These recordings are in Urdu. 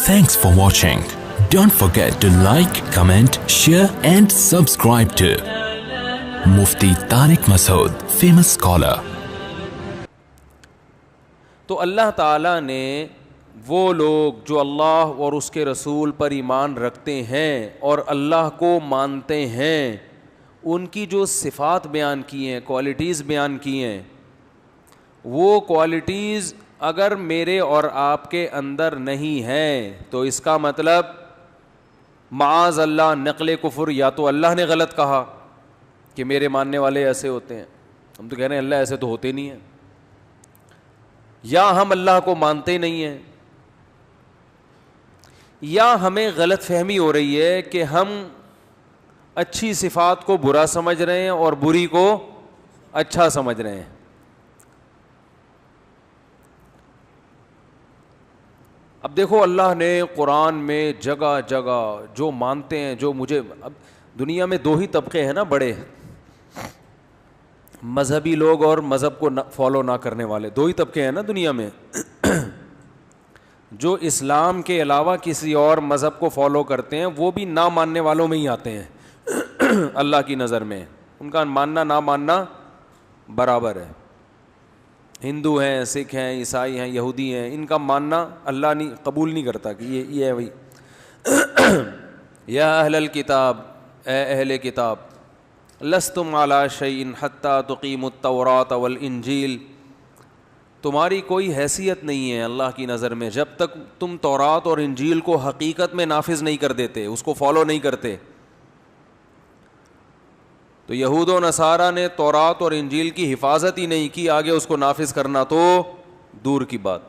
Thanks for watching. Don't forget to like, comment, share and subscribe to Mufti Tariq Masood, famous scholar. تو اللہ تعالیٰ نے وہ لوگ جو اللہ اور اس کے رسول پر ایمان رکھتے ہیں اور اللہ کو مانتے ہیں، ان کی جو صفات بیان کی ہیں، کوالٹیز بیان کی ہیں، وہ کوالٹیز اگر میرے اور آپ کے اندر نہیں ہیں تو اس کا مطلب معاذ اللہ نقل کفر، یا تو اللہ نے غلط کہا کہ میرے ماننے والے ایسے ہوتے ہیں، ہم تو کہہ رہے ہیں اللہ ایسے تو ہوتے نہیں ہیں، یا ہم اللہ کو مانتے نہیں ہیں، یا ہمیں غلط فہمی ہو رہی ہے کہ ہم اچھی صفات کو برا سمجھ رہے ہیں اور بری کو اچھا سمجھ رہے ہیں۔ اب دیکھو اللہ نے قرآن میں جگہ جگہ جو مانتے ہیں، جو مجھے، اب دنیا میں دو ہی طبقے ہیں نا بڑے، مذہبی لوگ اور مذہب کو فالو نہ کرنے والے، دو ہی طبقے ہیں نا دنیا میں۔ جو اسلام کے علاوہ کسی اور مذہب کو فالو کرتے ہیں وہ بھی نہ ماننے والوں میں ہی آتے ہیں اللہ کی نظر میں، ان کا ماننا نہ ماننا برابر ہے۔ ہندو ہیں، سکھ ہیں، عیسائی ہیں، یہودی ہیں، ان کا ماننا اللہ نہیں قبول نہیں کرتا کہ یہ ہے وہی۔ یا اہل الکتاب، اے اہل کتاب، لستم علی شیء حتی تقیموا التوراۃ والانجیل، تمہاری کوئی حیثیت نہیں ہے اللہ کی نظر میں جب تک تم تورات اور انجیل کو حقیقت میں نافذ نہیں کر دیتے، اس کو فالو نہیں کرتے۔ تو یہود و نصارہ نے تورات اور انجیل کی حفاظت ہی نہیں کی، آگے اس کو نافذ کرنا تو دور کی بات۔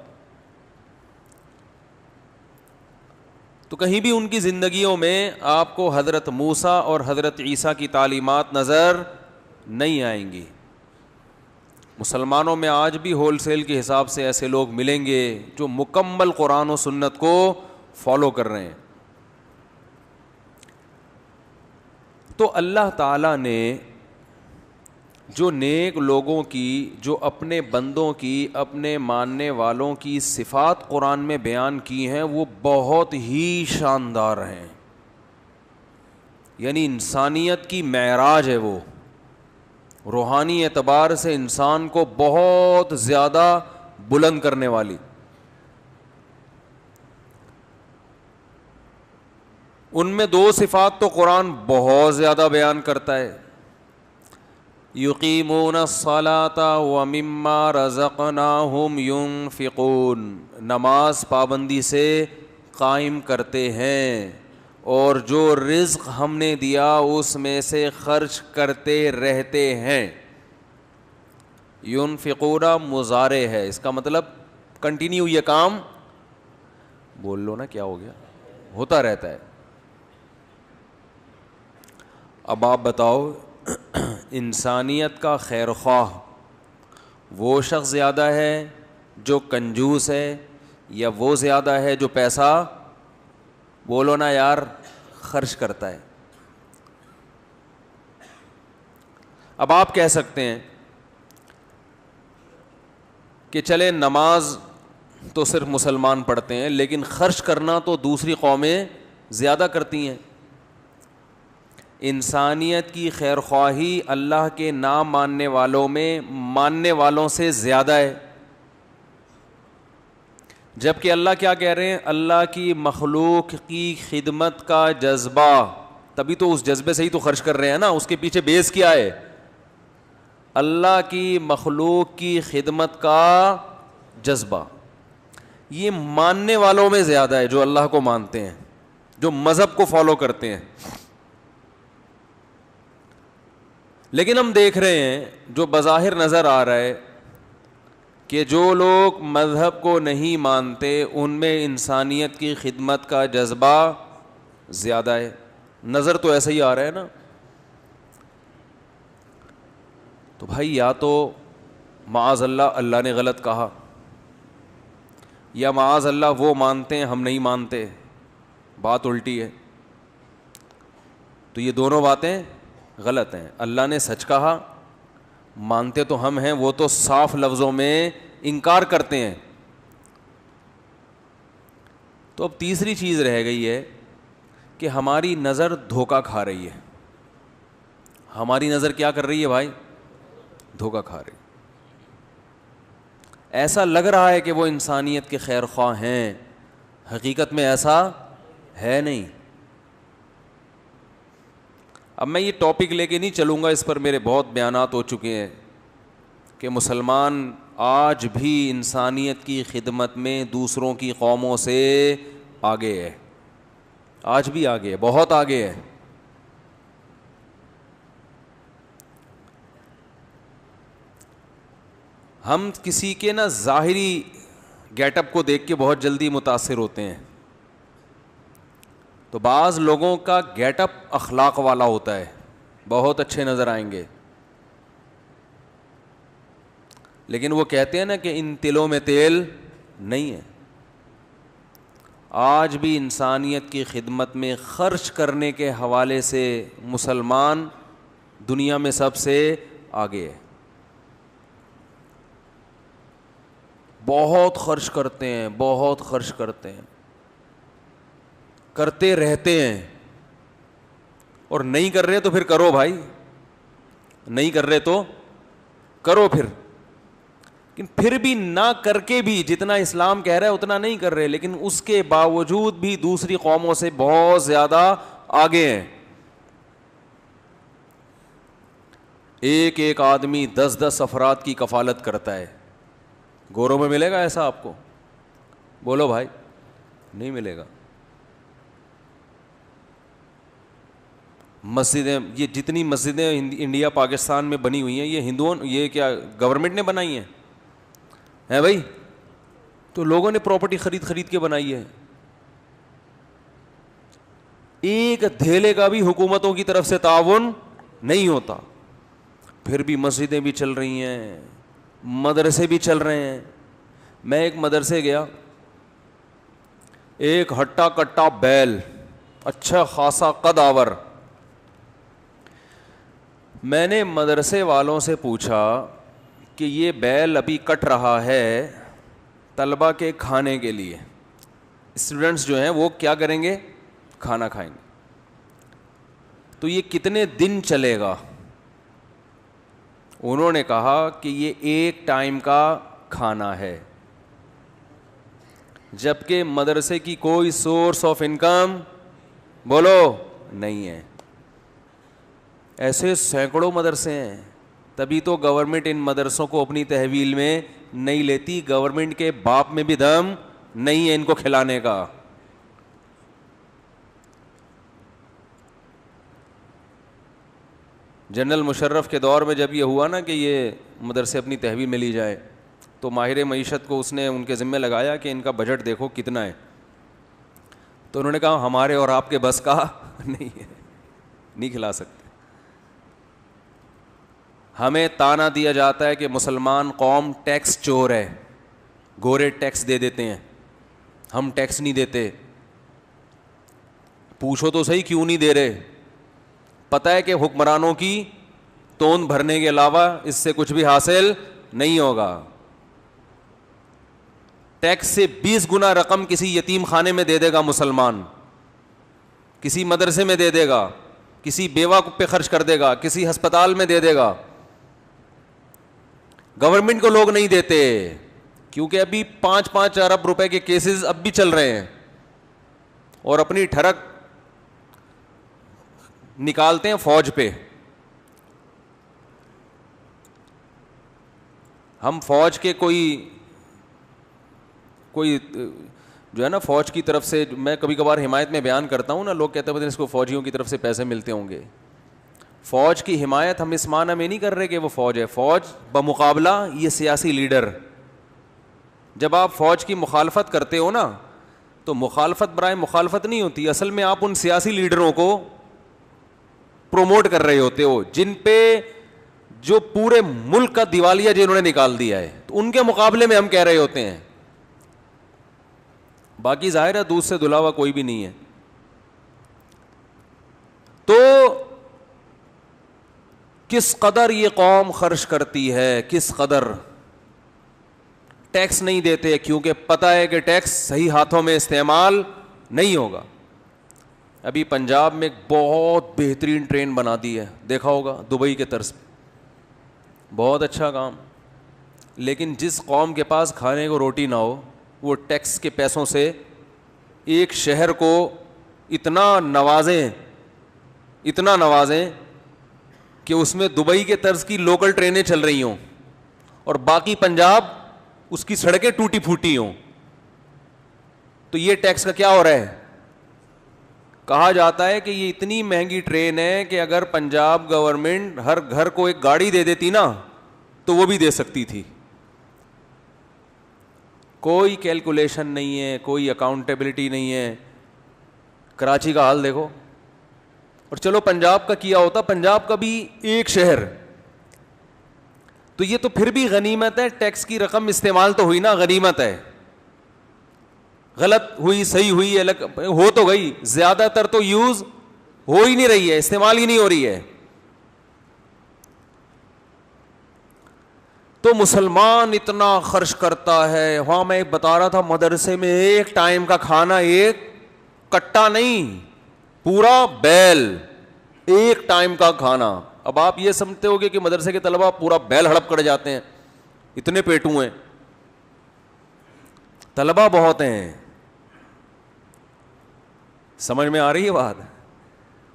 تو کہیں بھی ان کی زندگیوں میں آپ کو حضرت موسیٰ اور حضرت عیسیٰ کی تعلیمات نظر نہیں آئیں گی۔ مسلمانوں میں آج بھی ہول سیل کے حساب سے ایسے لوگ ملیں گے جو مکمل قرآن و سنت کو فالو کر رہے ہیں۔ تو اللہ تعالیٰ نے جو نیک لوگوں کی، جو اپنے بندوں کی، اپنے ماننے والوں کی صفات قرآن میں بیان کی ہیں وہ بہت ہی شاندار ہیں، یعنی انسانیت کی معراج ہے، وہ روحانی اعتبار سے انسان کو بہت زیادہ بلند کرنے والی۔ ان میں دو صفات تو قرآن بہت زیادہ بیان کرتا ہے، یقیمون الصلاۃ ومما رزقناہم ینفقون، نماز پابندی سے قائم کرتے ہیں اور جو رزق ہم نے دیا اس میں سے خرچ کرتے رہتے ہیں۔ ینفقون مضارع ہے، اس کا مطلب کنٹینیو یہ کام، بول لو نا کیا ہو گیا، ہوتا رہتا ہے۔ اب آپ بتاؤ انسانیت کا خیر خواہ وہ شخص زیادہ ہے جو کنجوس ہے، یا وہ زیادہ ہے جو پیسہ، بولو نا یار، خرچ کرتا ہے؟ اب آپ کہہ سکتے ہیں کہ چلے نماز تو صرف مسلمان پڑھتے ہیں لیکن خرچ کرنا تو دوسری قومیں زیادہ کرتی ہیں۔ انسانیت کی خیر خواہی اللہ کے نہ ماننے والوں میں ماننے والوں سے زیادہ ہے، جبکہ اللہ کیا کہہ رہے ہیں؟ اللہ کی مخلوق کی خدمت کا جذبہ، تبھی تو اس جذبے سے ہی تو خرچ کر رہے ہیں نا، اس کے پیچھے بیس کیا ہے؟ اللہ کی مخلوق کی خدمت کا جذبہ، یہ ماننے والوں میں زیادہ ہے جو اللہ کو مانتے ہیں، جو مذہب کو فالو کرتے ہیں۔ لیکن ہم دیکھ رہے ہیں جو بظاہر نظر آ رہا ہے کہ جو لوگ مذہب کو نہیں مانتے ان میں انسانیت کی خدمت کا جذبہ زیادہ ہے، نظر تو ایسا ہی آ رہا ہے نا۔ تو بھائی یا تو معاذ اللہ اللہ نے غلط کہا، یا معاذ اللہ وہ مانتے ہیں ہم نہیں مانتے، بات الٹی ہے۔ تو یہ دونوں باتیں غلط ہیں، اللہ نے سچ کہا، مانتے تو ہم ہیں، وہ تو صاف لفظوں میں انکار کرتے ہیں۔ تو اب تیسری چیز رہ گئی ہے کہ ہماری نظر دھوکہ کھا رہی ہے. ہماری نظر کیا کر رہی ہے بھائی؟ دھوکہ کھا رہی. ایسا لگ رہا ہے کہ وہ انسانیت کے خیر خواہ ہیں، حقیقت میں ایسا ہے نہیں. اب میں یہ ٹاپک لے کے نہیں چلوں گا، اس پر میرے بہت بیانات ہو چکے ہیں کہ مسلمان آج بھی انسانیت کی خدمت میں دوسروں کی قوموں سے آگے ہے. آج بھی آگے ہے، بہت آگے ہے. ہم کسی کے نا ظاہری گیٹ اپ کو دیکھ کے بہت جلدی متاثر ہوتے ہیں. تو بعض لوگوں کا گیٹ اپ اخلاق والا ہوتا ہے، بہت اچھے نظر آئیں گے، لیکن وہ کہتے ہیں نا کہ ان تلوں میں تیل نہیں ہے. آج بھی انسانیت کی خدمت میں خرچ کرنے کے حوالے سے مسلمان دنیا میں سب سے آگے ہے. بہت خرچ کرتے ہیں، بہت خرچ کرتے ہیں، کرتے رہتے ہیں. اور نہیں کر رہے تو پھر کرو بھائی، نہیں کر رہے تو کرو پھر. لیکن پھر بھی نہ کر کے بھی جتنا اسلام کہہ رہا ہے اتنا نہیں کر رہے، لیکن اس کے باوجود بھی دوسری قوموں سے بہت زیادہ آگے ہیں. ایک ایک آدمی 10 افراد کی کفالت کرتا ہے. گوروں میں ملے گا ایسا آپ کو؟ بولو بھائی، نہیں ملے گا. مسجدیں، یہ جتنی مسجدیں انڈیا پاکستان میں بنی ہوئی ہیں یہ ہندوؤں، یہ کیا گورنمنٹ نے بنائی ہیں بھائی؟ تو لوگوں نے پراپرٹی خرید کے بنائی ہے. ایک دھیلے کا بھی حکومتوں کی طرف سے تعاون نہیں ہوتا. پھر بھی مسجدیں بھی چل رہی ہیں، مدرسے بھی چل رہے ہیں. میں ایک مدرسے گیا، ایک ہٹا کٹا بیل، اچھا خاصا قد آور. میں نے مدرسے والوں سے پوچھا کہ یہ بیل ابھی کٹ رہا ہے طلبہ کے کھانے کے لیے، اسٹوڈنٹس جو ہیں وہ کیا کریں گے؟ کھانا کھائیں گے. تو یہ کتنے دن چلے گا؟ انہوں نے کہا کہ یہ ایک ٹائم کا کھانا ہے، جبکہ مدرسے کی کوئی سورس آف انکم بولو نہیں ہے. ایسے سینکڑوں مدرسے ہیں. تبھی تو گورنمنٹ ان مدرسوں کو اپنی تحویل میں نہیں لیتی. گورنمنٹ کے باپ میں بھی دم نہیں ہے ان کو کھلانے کا. جنرل مشرف کے دور میں جب یہ ہوا نا کہ یہ مدرسے اپنی تحویل میں لی جائے، تو ماہر معیشت کو اس نے ان کے ذمہ لگایا کہ ان کا بجٹ دیکھو کتنا ہے. تو انہوں نے کہا ہمارے اور آپ کے بس کا نہیں ہے، نہیں کھلا سکتے. ہمیں تانا دیا جاتا ہے کہ مسلمان قوم ٹیکس چور ہے، گورے ٹیکس دے دیتے ہیں، ہم ٹیکس نہیں دیتے. پوچھو تو صحیح کیوں نہیں دے رہے؟ پتہ ہے کہ حکمرانوں کی توند بھرنے کے علاوہ اس سے کچھ بھی حاصل نہیں ہوگا. ٹیکس سے 20 گنا رقم کسی یتیم خانے میں دے دے گا مسلمان، کسی مدرسے میں دے دے گا، کسی بیوہ پہ خرچ کر دے گا، کسی ہسپتال میں دے دے گا. گورنمنٹ کو لوگ نہیں دیتے کیونکہ ابھی 5-5 ارب روپے کے کیسز اب بھی چل رہے ہیں اور اپنی ٹھڑک نکالتے ہیں فوج پہ. ہم فوج کے کوئی جو ہے نا فوج کی طرف سے، میں کبھی کبھار حمایت میں بیان کرتا ہوں نا، لوگ کہتے ہیں اس کو فوجیوں کی طرف سے پیسے ملتے ہوں گے. فوج کی حمایت ہم اس معنی میں نہیں کر رہے کہ وہ فوج ہے. فوج بمقابلہ یہ سیاسی لیڈر. جب آپ فوج کی مخالفت کرتے ہو نا تو مخالفت برائے مخالفت نہیں ہوتی، اصل میں آپ ان سیاسی لیڈروں کو پروموٹ کر رہے ہوتے ہو جن پہ جو پورے ملک کا دیوالیہ جنہوں نے نکال دیا ہے، تو ان کے مقابلے میں ہم کہہ رہے ہوتے ہیں. باقی ظاہر ہے دودھ سے دھلا ہوا کوئی بھی نہیں ہے. تو کس قدر یہ قوم خرچ کرتی ہے، کس قدر. ٹیکس نہیں دیتے کیونکہ پتہ ہے کہ ٹیکس صحیح ہاتھوں میں استعمال نہیں ہوگا. ابھی پنجاب میں ایک بہت بہترین ٹرین بنا دی ہے, دیکھا ہوگا, دبئی کے طرز پہ, بہت اچھا کام. لیکن جس قوم کے پاس کھانے کو روٹی نہ ہو, وہ ٹیکس کے پیسوں سے ایک شہر کو اتنا نوازیں کہ اس میں دبئی کے طرز کی لوکل ٹرینیں چل رہی ہوں اور باقی پنجاب اس کی سڑکیں ٹوٹی پھوٹی ہوں. تو یہ ٹیکس کا کیا ہو رہا ہے؟ کہا جاتا ہے کہ یہ اتنی مہنگی ٹرین ہے کہ اگر پنجاب گورنمنٹ ہر گھر کو ایک گاڑی دے دیتی نا تو وہ بھی دے سکتی تھی. کوئی کیلکولیشن نہیں ہے, کوئی اکاؤنٹیبلٹی نہیں ہے. کراچی کا حال دیکھو, اور چلو پنجاب کا کیا ہوتا, پنجاب کا بھی ایک شہر, تو یہ تو پھر بھی غنیمت ہے. ٹیکس کی رقم استعمال تو ہوئی نا, غنیمت ہے. غلط ہوئی صحیح ہوئی الگ ہو تو گئی, زیادہ تر تو یوز ہو ہی نہیں رہی ہے, استعمال ہی نہیں ہو رہی ہے. تو مسلمان اتنا خرچ کرتا ہے. وہاں میں بتا رہا تھا مدرسے میں ایک ٹائم کا کھانا, ایک کٹا نہیں, پورا بیل, ایک ٹائم کا کھانا. اب آپ یہ سمجھتے ہوگے کہ مدرسے کے طلبہ پورا بیل ہڑپ کر جاتے ہیں, اتنے پیٹوں ہیں. طلبہ بہت ہیں, سمجھ میں آ رہی ہے بات,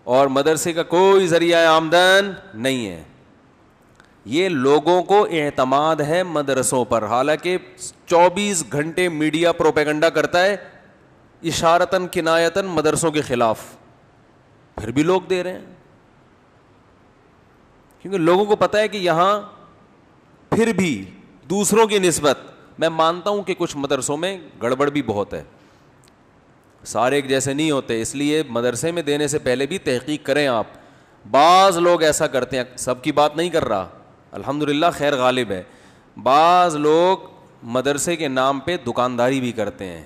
اور مدرسے کا کوئی ذریعہ آمدن نہیں ہے. یہ لوگوں کو اعتماد ہے مدرسوں پر, حالانکہ 24 گھنٹے میڈیا پروپیگنڈا کرتا ہے اشارتاً کنایتاً مدرسوں کے خلاف, پھر بھی لوگ دے رہے ہیں. کیونکہ لوگوں کو پتہ ہے کہ یہاں پھر بھی دوسروں کی نسبت, میں مانتا ہوں کہ کچھ مدرسوں میں گڑبڑ بھی بہت ہے, سارے ایک جیسے نہیں ہوتے, اس لیے مدرسے میں دینے سے پہلے بھی تحقیق کریں آپ. بعض لوگ ایسا کرتے ہیں, سب کی بات نہیں کر رہا, الحمدللہ خیر غالب ہے, بعض لوگ مدرسے کے نام پہ دکانداری بھی کرتے ہیں.